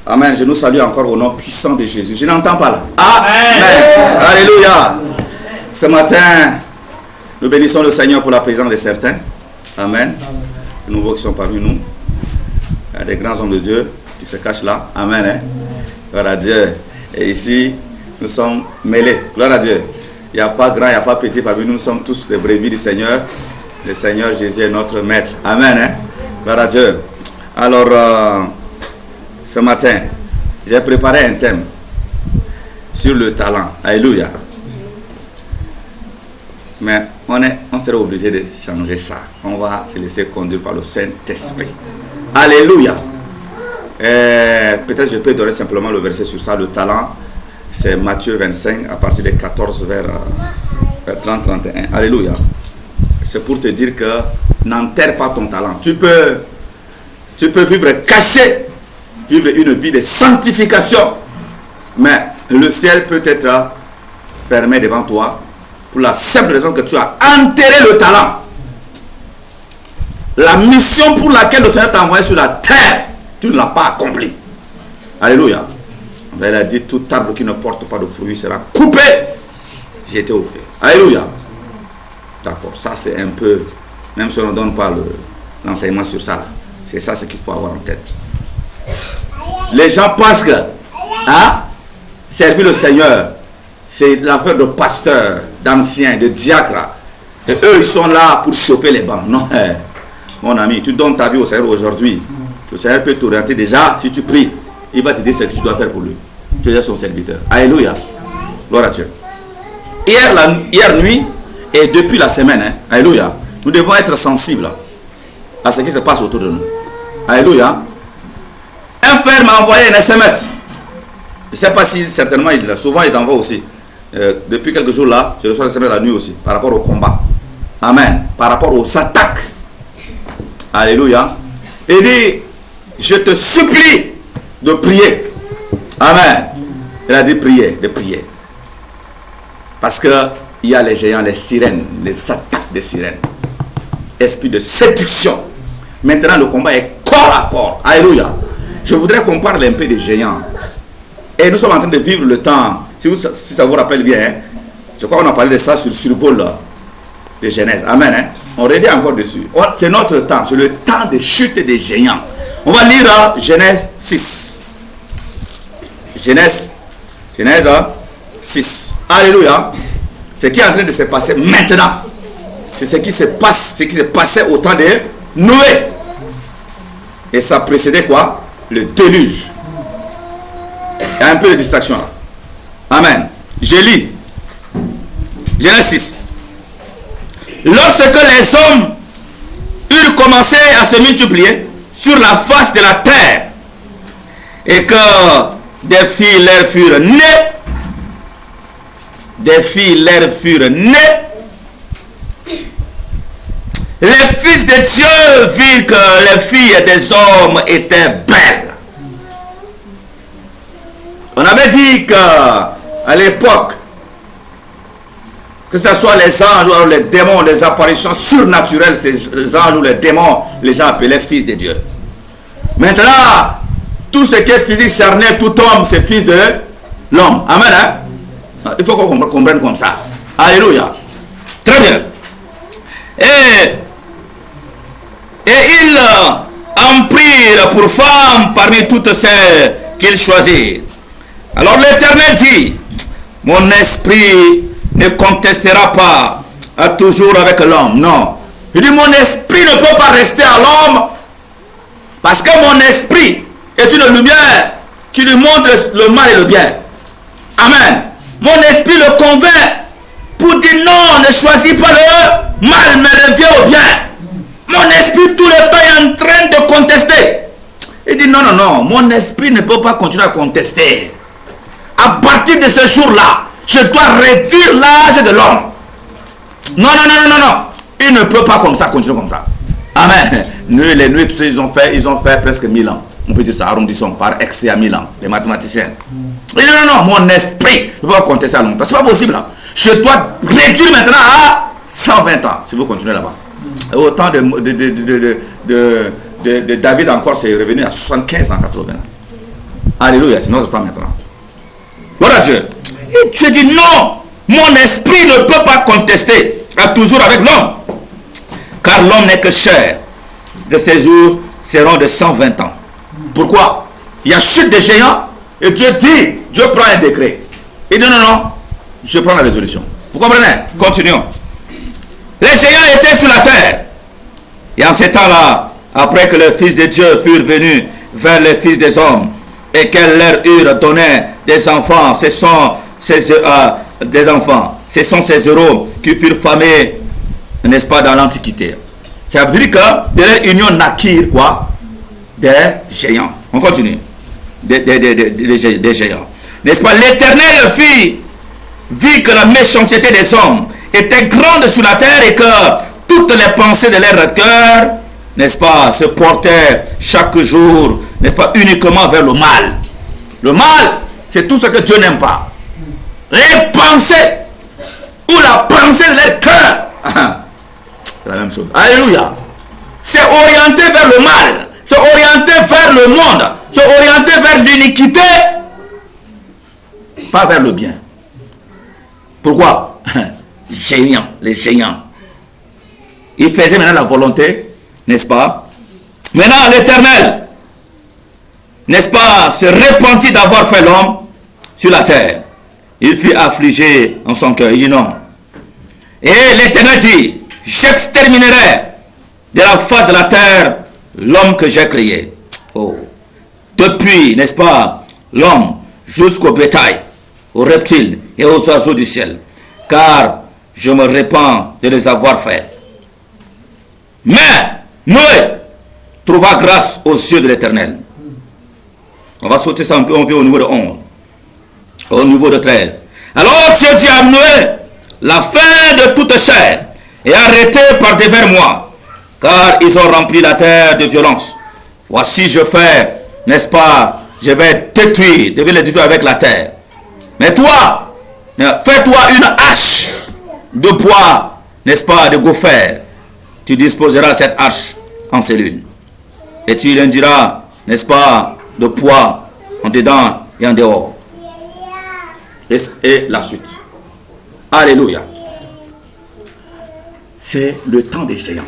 Amen. Je nous salue encore au nom puissant de Jésus. Je n'entends pas là. Amen. Alléluia. Ce matin, nous bénissons le Seigneur pour la présence de certains. Amen. Les nouveaux qui sont parmi nous. Il y a des grands hommes de Dieu qui se cachent là. Amen. Hein? Gloire à Dieu. Et ici, nous sommes mêlés. Gloire à Dieu. Il n'y a pas grand, il n'y a pas petit parmi nous. Nous sommes tous des brebis du Seigneur. Le Seigneur Jésus est notre maître. Amen. Hein? Gloire à Dieu. Alors, ce matin, j'ai préparé un thème sur le talent. Alléluia. Mais on serait obligé de changer ça. On va se laisser conduire par le Saint-Esprit. Alléluia. Peut-être je peux donner simplement le verset sur ça. Le talent, c'est Matthieu 25 à partir de 14 vers 30-31. Alléluia. C'est pour te dire que n'enterre pas ton talent. Tu peux vivre caché, vivre une vie de sanctification, mais le ciel peut être fermé devant toi pour la simple raison que tu as enterré le talent. La mission pour laquelle le Seigneur t'a envoyé sur la terre, tu ne l'as pas accomplie. Alléluia. Il a dit, tout arbre qui ne porte pas de fruits sera coupé, jeté au feu. Alléluia. D'accord, ça c'est un peu, même si on ne donne pas l'enseignement sur ça, c'est ça ce qu'il faut avoir en tête. Les gens pensent que servir le Seigneur, c'est l'affaire de pasteurs, d'anciens, de diacres. Et eux, ils sont là pour chauffer les bancs. Non, mon ami, tu donnes ta vie au Seigneur aujourd'hui. Le Seigneur peut t'orienter déjà. Si tu pries, il va te dire ce que tu dois faire pour lui. Tu es son serviteur. Alléluia. Gloire à Dieu. Hier nuit et depuis la semaine, alléluia, nous devons être sensibles à ce qui se passe autour de nous. Alléluia. Un frère m'a envoyé un SMS. Je ne sais pas si certainement il l'a. Souvent ils envoient aussi. Depuis quelques jours là, je reçois un SMS la nuit aussi. Par rapport au combat. Amen. Par rapport aux attaques. Alléluia. Il dit, je te supplie de prier. Amen. Il a dit prier, de prier. Parce que il y a les géants, les sirènes, les attaques des sirènes. Esprit de séduction. Maintenant le combat est corps à corps. Alléluia. Je voudrais qu'on parle un peu des géants. Et nous sommes en train de vivre le temps. Si ça vous rappelle bien, je crois qu'on a parlé de ça sur le survol de Genèse. Amen. On revient encore dessus. C'est notre temps. C'est le temps de chute des géants. On va lire Genèse 6. Genèse 6. Alléluia. Ce qui est en train de se passer maintenant, c'est ce qui se passait au temps de Noé. Et ça précédait quoi? Le déluge. Il y a un peu de distraction là. Amen. Je lis. Genèse 6. Lorsque les hommes eurent commencé à se multiplier sur la face de la terre et que des filles leur furent nées, les fils de Dieu virent que les filles des hommes étaient belles. On avait dit qu'à l'époque, que ce soit les anges ou les démons, les apparitions surnaturelles, ces anges ou les démons, les gens appelaient fils de Dieu. Maintenant, tout ce qui est physique charnel, tout homme, c'est fils de l'homme. Amen. Hein? Il faut qu'on comprenne comme ça. Alléluia. Très bien. Et ils en prirent pour femmes parmi toutes celles qu'ils choisirent. Alors l'Éternel dit, mon esprit ne contestera pas toujours avec l'homme. Non. Il dit, mon esprit ne peut pas rester à l'homme parce que mon esprit est une lumière qui lui montre le mal et le bien. Amen. Mon esprit le convainc pour dire non, ne choisis pas le mal, mais reviens au bien. Mon esprit tout le temps est en train de contester. Il dit non, non, non, mon esprit ne peut pas continuer à contester. À partir de ce jour-là, je dois réduire l'âge de l'homme. Non, non, non, non, non. Il ne peut pas comme ça, continuer comme ça. Amen. Les nuits, ils ont fait presque 1000 ans. On peut dire ça, arrondissons par excès à 1000 ans. Les mathématiciens. Il dit non, non, mon esprit ne peut pas contester à longtemps. C'est pas possible. Hein. Je dois réduire maintenant à 120 ans, si vous continuez là-bas. Au temps de David encore, c'est revenu à 75 ans, 80 ans. Alléluia, c'est notre temps maintenant. Voilà Dieu. Et Dieu dit non, mon esprit ne peut pas contester toujours avec l'homme. Car l'homme n'est que chair. De ses jours seront de 120 ans. Pourquoi? Il y a chute des géants et Dieu dit, Dieu prend un décret. Il dit non, non, je prends la résolution. Vous comprenez? Continuons. Les géants étaient sur la terre. Et en ces temps-là, après que les fils de Dieu furent venus vers les fils des hommes et qu'elles leur eurent donné des enfants, ce sont des enfants. Ce sont ces héros qui furent famés, n'est-ce pas, dans l'Antiquité. Ça veut dire que de leur union naquirent quoi? Des géants. On continue. Des géants. N'est-ce pas? L'Éternel vit que la méchanceté des hommes était grande sur la terre et que toutes les pensées de leur cœur, n'est-ce pas, se portaient chaque jour, n'est-ce pas, uniquement vers le mal. Le mal, c'est tout ce que Dieu n'aime pas. Les pensées ou la pensée de leur cœur, c'est la même chose. Alléluia. C'est orienté vers le mal, c'est orienté vers le monde, c'est orienté vers l'iniquité, pas vers le bien. Pourquoi? Géants, les géants. Ils faisaient maintenant la volonté, n'est-ce pas? Maintenant l'Éternel, n'est-ce pas, se repentit d'avoir fait l'homme sur la terre. Il fut affligé en son cœur. Il dit non. Et l'Éternel dit, j'exterminerai de la face de la terre l'homme que j'ai créé. Oh. Depuis, n'est-ce pas, l'homme jusqu'au bétail, aux reptiles et aux oiseaux du ciel. Car je me répands de les avoir faits. Mais Noé trouva grâce aux yeux de l'Éternel. On va sauter ça un peu, on vient au niveau de 11. Au niveau de 13. Alors Dieu dit à Noé, la fin de toute chair est arrêtée par devers moi, car ils ont rempli la terre de violence. Voici je fais, n'est-ce pas, je vais détruire, je vais les détruire avec la terre. Mais toi, fais-toi une hache de bois, n'est-ce pas, de gopher. Tu disposeras cette hache en cellules. Et tu lui diras, n'est-ce pas, de poids en dedans et en dehors. Et la suite. Alléluia. C'est le temps des géants.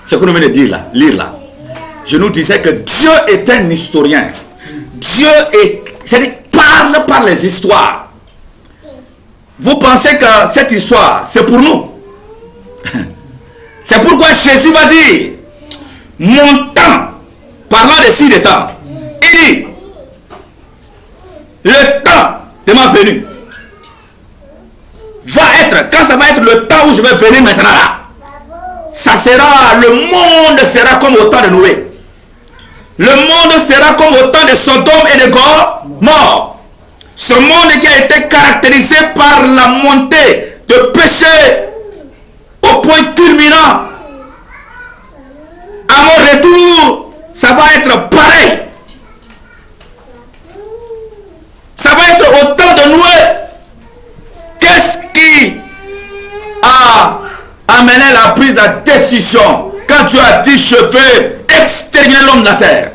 Ce que nous venons de dire là, lire là. Je nous disais que Dieu est un historien. Dieu parle par les histoires. Vous pensez que cette histoire, c'est pour nous. C'est pourquoi Jésus va dire, mon temps, parlant de si de temps, il dit, le temps de ma venue va être, quand ça va être le temps où je vais venir maintenant là, ça sera, le monde sera comme au temps de Noé. Le monde sera comme au temps de Sodome et de Gomorrhe. Ce monde qui a été caractérisé par la montée de péché au point culminant. À mon retour, ça va être pareil. Ça va être au temps de Noé. Qu'est-ce qui a amené la prise de décision quand Dieu a dit je vais exterminer l'homme de la terre?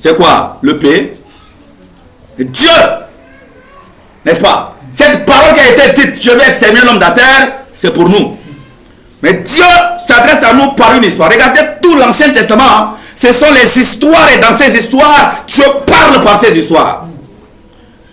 C'est quoi? Le péché. Dieu, n'est-ce pas? Cette parole qui a été dite, je vais exterminer l'homme de la terre, c'est pour nous. Mais Dieu s'adresse à nous par une histoire. Regardez tout l'Ancien Testament. Ce sont les histoires et dans ces histoires, Dieu parle par ces histoires.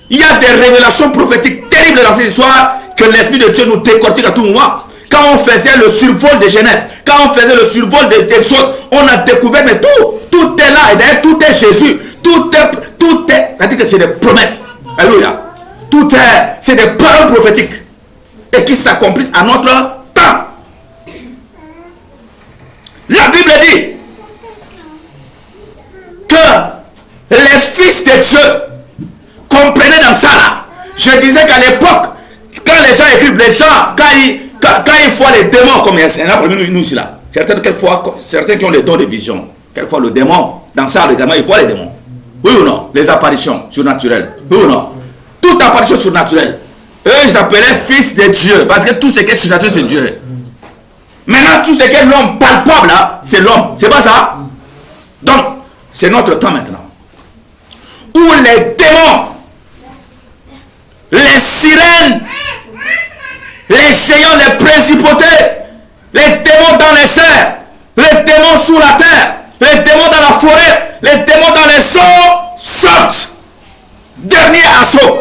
Il y a des révélations prophétiques terribles dans ces histoires que l'Esprit de Dieu nous décortique à tout moment. Quand on faisait le survol de Genèse, quand on faisait le survol d'Exode, on a découvert, mais tout est là. Et d'ailleurs, tout est Jésus. Tout est, c'est-à-dire que c'est des promesses. Alléluia. C'est des paroles prophétiques. Et qui s'accomplissent à notre temps. La Bible dit que les fils de Dieu comprenaient dans ça là. Je disais qu'à l'époque, quand les gens écrivent, les gens, quand ils voient les démons, comme il y en a parmi nous ici là, certains qui ont les dons de vision, quelquefois le démon, dans ça, le démon, ils voient les démons. Oui ou non? Les apparitions surnaturelles. Oui ou non? Toute apparition surnaturelle. Eux, ils appelaient fils de Dieu. Parce que tout ce qui est surnaturel, c'est Dieu. Maintenant, tout ce qui est l'homme palpable, là, c'est l'homme. C'est pas ça? Donc, c'est notre temps maintenant. où les démons, les sirènes, les géants, les principautés, les démons dans les airs, les démons sous la terre, les démons dans la forêt, les démons dans les eaux sortent. Dernier assaut.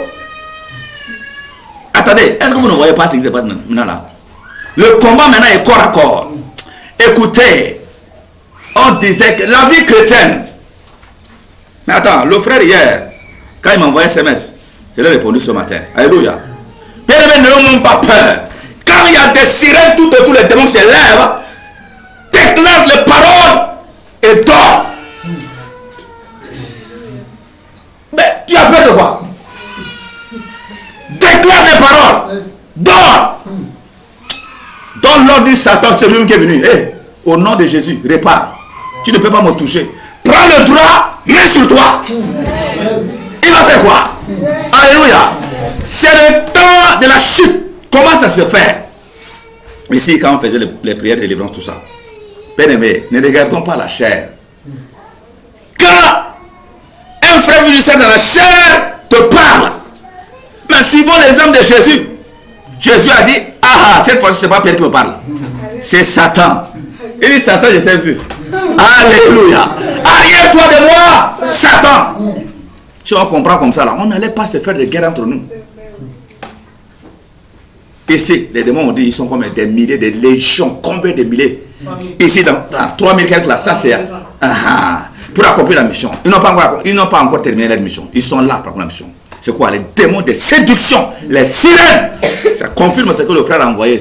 Attendez, est-ce que vous ne voyez pas ce qui se passe maintenant là? Le combat maintenant est corps à corps. Écoutez, on disait que la vie chrétienne. Mais attends, le frère hier, quand il m'a envoyé un SMS, je l'ai répondu ce matin. Alléluia. Bien aimé, n'ayons pas peur. Quand il y a des sirènes tout autour, les démons se lèvent, déclare les paroles et dort. Mais tu as peur de quoi? Déclare les paroles. Dors. Donne l'ordre du Satan, c'est lui qui est venu. Hey, au nom de Jésus, répare. Tu ne peux pas me toucher. Prends le droit, mets sur toi. Il va faire quoi? Alléluia. C'est le temps de la chute. Comment ça se fait? Ici, quand on faisait les prières de délivrance, tout ça. Bien aimé, ne regardons pas la chair. Quand un frère judiciaire dans la chair te parle, mais suivant l'exemple de Jésus, Jésus a dit, ah, cette fois-ci, ce n'est pas Pierre qui me parle. C'est Satan. Il dit, Satan, je t'ai vu. Alléluia. Arrière-toi de moi, Satan. Si on comprend comme ça, là, on n'allait pas se faire de guerre entre nous. Ici, les démons ont dit, ils sont comme des milliers, des légions, combien de milliers? Ici, dans 3000 quelques là, ça c'est... pour accomplir la mission. Ils n'ont pas encore terminé la mission. Ils sont là pour la mission. C'est quoi? Les démons de séduction, les sirènes. Ça confirme ce que le frère a envoyé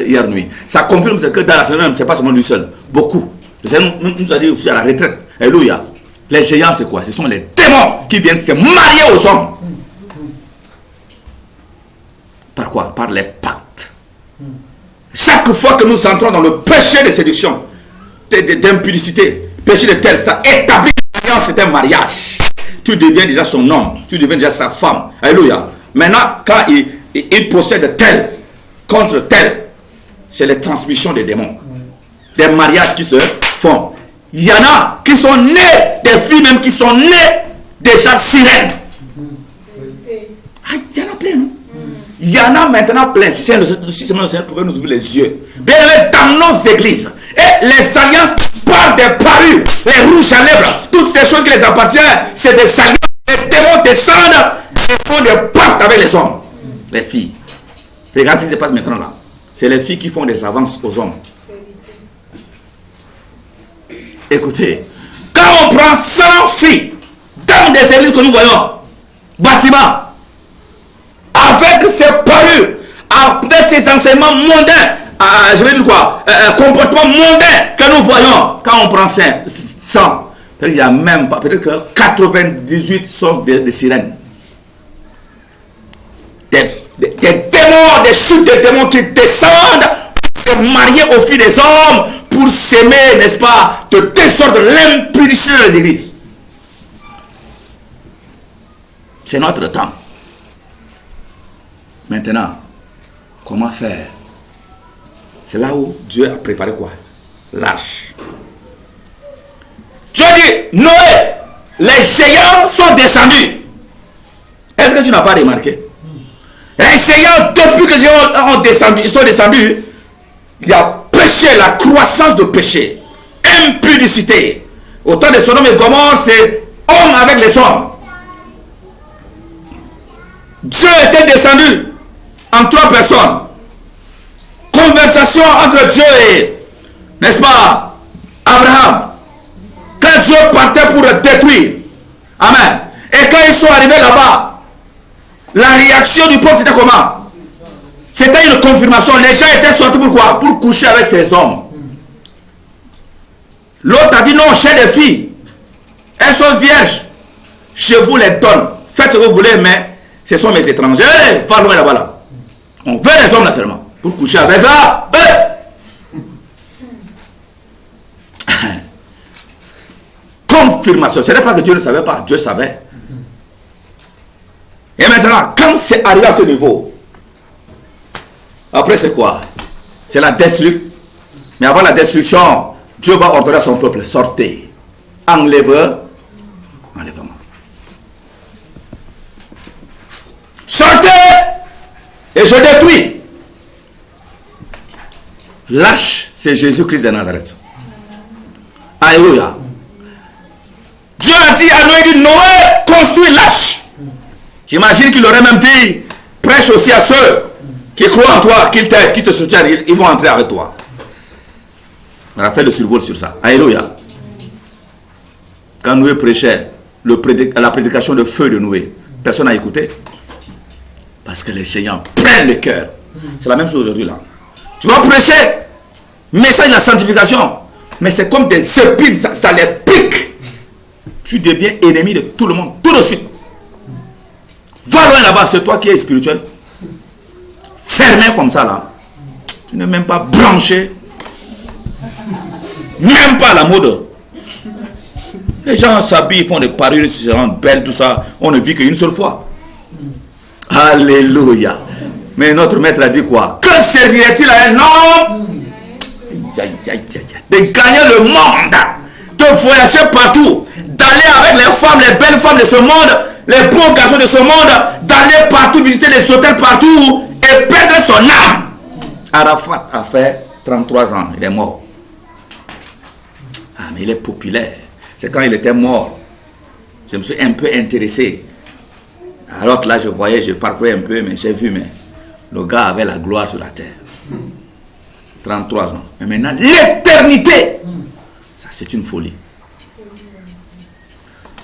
hier nuit. Ça confirme ce que dans la semaine, ce n'est pas seulement lui seul. Beaucoup. Le Seigneur nous a dit aussi à la retraite. Alléluia. Les géants, c'est quoi? Ce sont les démons qui viennent se marier aux hommes. Par quoi? Par les pactes. Chaque fois que nous entrons dans le péché de séduction, d'impudicité, péché de tel, ça établit l'alliance, c'est un mariage. Tu deviens déjà son homme, tu deviens déjà sa femme. Alléluia. Maintenant, quand il possède tel contre tel, c'est la transmission des démons. Des mariages qui se font. Il y en a qui sont nés, des filles même qui sont nées déjà sirènes. Ah, il y en a plein, non? Il y en a maintenant plein. Si seulement le Seigneur pouvait nous ouvrir les yeux. Bien aimé, dans nos églises, et les alliances par des parures, les rouges à lèvres, toutes ces choses qui les appartiennent, c'est des alliances. Les démons descendent et font des pactes avec les hommes. Les filles. Regarde ce qui se passe maintenant là. C'est les filles qui font des avances aux hommes. Écoutez, quand on prend 100 filles dans des églises que nous voyons, bâtiments, avec ces parures, avec ces enseignements mondains, je vais dire quoi, comportements mondains que nous voyons, quand on prend 100, il y a même pas, peut-être que 98 sont des sirènes. Des démons, des chutes de démons qui descendent pour se marier aux filles des hommes, pour s'aimer, n'est-ce pas, de descendre l'impudicité dans les églises. C'est notre temps. Maintenant, comment faire? C'est là où Dieu a préparé quoi? L'arche. Dieu dit, Noé, les géants sont descendus. Est-ce que tu n'as pas remarqué? Les géants, depuis que les géants ont descendu, ils sont descendus, il y a péché, la croissance de péché, impudicité. Au temps de Sodome et Gomorrhe, c'est homme avec les hommes. Dieu était descendu en 3 personnes. Conversation entre Dieu et, n'est-ce pas, Abraham. Quand Dieu partait pour le détruire. Amen. Et quand ils sont arrivés là-bas, la réaction du peuple c'était comment? C'était une confirmation. Les gens étaient sortis pour quoi? Pour coucher avec ces hommes. L'autre a dit non, j'ai des filles. Elles sont vierges. Je vous les donne. Faites ce que vous voulez, mais ce sont mes étrangers. Va loin là-bas là. On veut les hommes là seulement. Pour coucher avec eux. Confirmation. Ce n'est pas que Dieu ne savait pas. Dieu savait. Et maintenant, quand c'est arrivé à ce niveau, après c'est quoi? C'est la destruction. Mais avant la destruction, Dieu va ordonner à son peuple, sortez. Enlèvement. et je détruis. Lâche, c'est Jésus-Christ de Nazareth. Alléluia. Dieu a dit à Noé, dit, Noé, construis lâche. J'imagine qu'il aurait même dit, prêche aussi à ceux qui croient en toi, qu'ils t'aident, qui te soutiennent, ils vont entrer avec toi. On a fait le survol sur ça. Alléluia. Quand Noé prêchait la prédication de feu de Noé, personne n'a écouté. Parce que les géants prennent le cœur. C'est la même chose aujourd'hui là. Tu vas prêcher, message de la sanctification, mais c'est comme des épines, ça les pique. Tu deviens ennemi de tout le monde, tout de suite. Va loin là-bas, c'est toi qui es spirituel. Fermé comme ça là. Tu n'es même pas branché. Même pas à la mode. Les gens s'habillent, font des parures, ils se rendent belles, tout ça. On ne vit qu'une seule fois. Alléluia. Mais notre maître a dit quoi? Que servirait-il à un homme de gagner le monde, de voyager partout, d'aller avec les femmes, les belles femmes de ce monde, les bons garçons de ce monde, d'aller partout, visiter les hôtels partout et perdre son âme. Arafat a fait 33 ans, il est mort. Ah, mais il est populaire. C'est quand il était mort. Je me suis un peu intéressé. Alors que là, je voyais, je parcourais un peu, mais j'ai vu, mais le gars avait la gloire sur la terre. 33 ans. Mais maintenant, l'éternité, ça c'est une folie.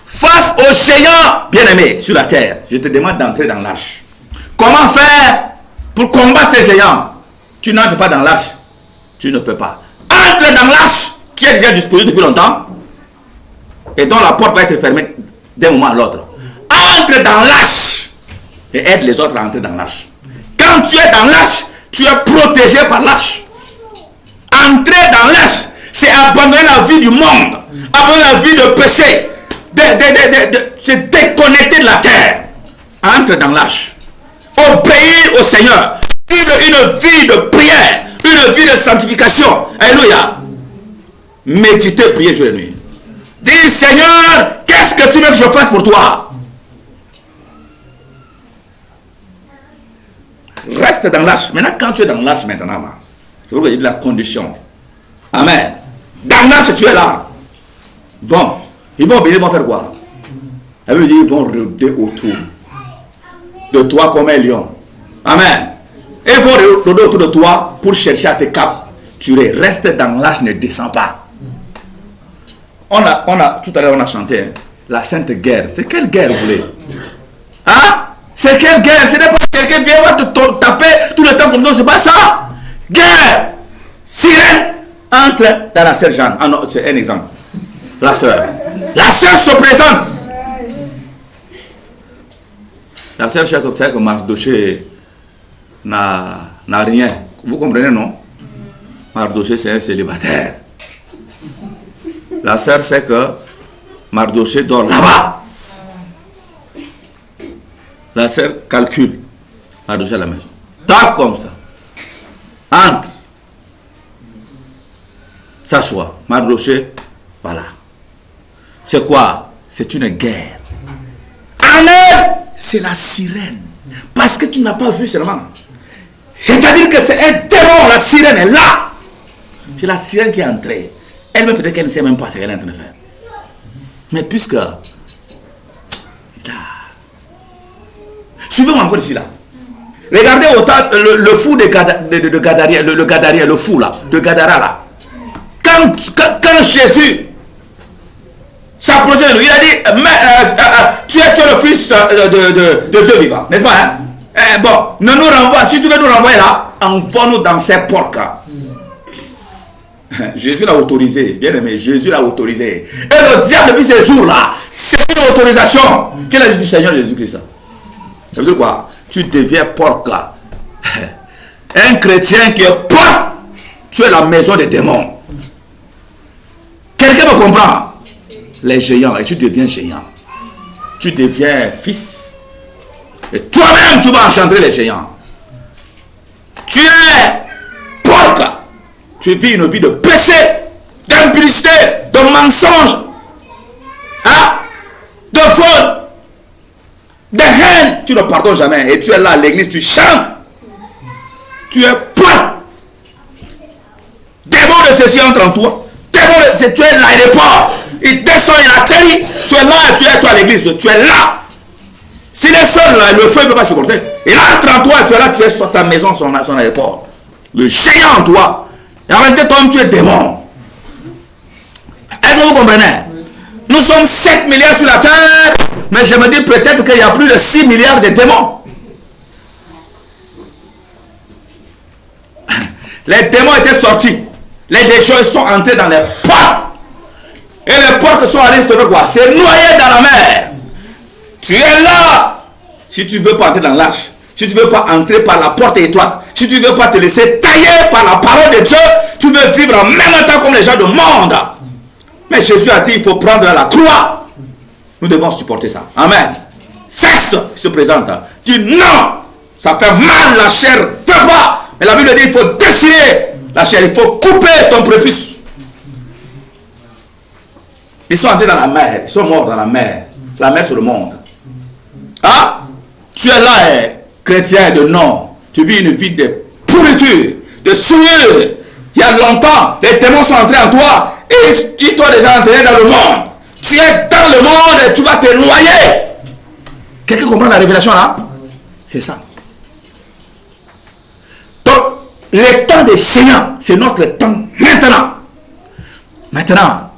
Face aux géants, bien-aimés, sur la terre, je te demande d'entrer dans l'arche. Comment faire pour combattre ces géants? Tu n'entres pas dans l'arche. Tu ne peux pas. Entre dans l'arche, qui est déjà disposée depuis longtemps, et dont la porte va être fermée d'un moment à l'autre. Entre dans l'arche et aide les autres à entrer dans l'arche. Quand tu es dans l'arche, tu es protégé par l'arche. Entrer dans l'arche, c'est abandonner la vie du monde, abandonner la vie de péché, se déconnecter de la terre. Entre dans l'arche. Obéir au Seigneur. Vivre une vie de prière, une vie de sanctification. Alléluia. Méditer, prier jour et nuit. Dis, Seigneur, qu'est-ce que tu veux que je fasse pour toi? Reste dans l'arche. Maintenant, quand tu es dans l'arche maintenant, je vous dire la condition. Amen. Dans l'arche, tu es là. Bon, ils vont venir, ils vont faire quoi? Elle veut dire, ils vont rôder autour de toi comme un lion. Amen. Et ils vont rôder autour de toi pour chercher à te capturer. Reste dans l'arche, ne descends pas. Tout à l'heure, on a chanté hein, la Sainte Guerre. C'est quelle guerre vous voulez? Hein? C'est quelle guerre? Ce n'est pas quelqu'un qui vient te taper tout le temps comme ça. C'est pas ça. Guerre. Sirène. Entre dans la sœur Jeanne. Ah non, c'est un exemple. La sœur. La sœur se présente. La sœur sait que Mardoché n'a rien. Vous comprenez, non? Mardoché, c'est un célibataire. La sœur sait que Mardoché dort là-bas. La sœur calcule. Mardoché à la maison. Tac comme ça. Entre. S'assoit. Mardoché, voilà. C'est quoi? C'est une guerre. Amen. C'est la sirène. Parce que tu n'as pas vu seulement. C'est-à-dire que c'est un démon. La sirène est là. C'est la sirène qui est entrée. Elle-même, peut-être qu'elle ne sait même pas ce qu'elle est en train de faire. Mais puisque... Suivez-moi encore ici, là. Regardez autant le fou de Gadaria, le Gadaria, le fou, là, de Gadara, là. Quand Jésus s'approchait de lui, il a dit, tu es le fils de Dieu vivant, n'est-ce pas, hein? Bon, ne nous renvoie, si tu veux nous renvoyer là, envoie-nous dans ces porcs. Jésus l'a autorisé, bien aimé, Jésus l'a autorisé. Et le diable depuis ces jours-là, c'est une autorisation. Quel est le Seigneur Jésus-Christ? Ça veut dire quoi? Tu deviens porc. Un chrétien qui est porc, tu es la maison des démons. Quelqu'un me comprend? Les géants, et tu deviens géant. Tu deviens fils. Et toi-même, tu vas engendrer les géants. Tu es porc. Tu vis une vie de péché, d'impudicité, de mensonge, hein? De fraude, de haine. Tu ne pardonnes jamais. Et tu es là à l'église, tu chantes. Tu es point. Démon de ceci entre en toi. Démon de... Tu es l'aéroport. Il descend, il atterrit. Tu es là et tu es toi à l'église. Tu es là. S'il est seul, là, le feu ne peut pas supporter. Il entre en toi et tu es là, tu es sur ta maison, son aéroport. Le géant en toi. Et en réalité, toi-même, tu es démon. Est-ce que vous comprenez? Nous sommes 7 milliards sur la terre, mais je me dis peut-être qu'il y a plus de 6 milliards de démons. Les démons étaient sortis. Les légions sont entrés dans les portes. Et les portes sont allées se faire quoi? C'est noyé dans la mer. Tu es là. Si tu ne veux pas entrer dans l'arche, si tu ne veux pas entrer par la porte étroite, si tu ne veux pas te laisser tailler par la parole de Dieu, tu veux vivre en même temps comme les gens du monde. Mais Jésus a dit, il faut prendre la croix. Nous devons supporter ça. Amen. Sexe se présente. Dit non, ça fait mal, la chair ne veut pas. Mais la Bible dit, il faut déchirer la chair, il faut couper ton prépuce. Ils sont entrés dans la mer, ils sont morts dans la mer. La mer sur le monde. Ah, tu es là, chrétien de nom. Tu vis une vie de pourriture, de souillure. Il y a longtemps, les démons sont entrés en toi. Et tu t'es déjà entré dans le monde. Tu es dans le monde et tu vas te noyer. Quelqu'un comprend la révélation là? C'est ça. Donc, le temps des Seigneurs, c'est notre temps maintenant. Maintenant,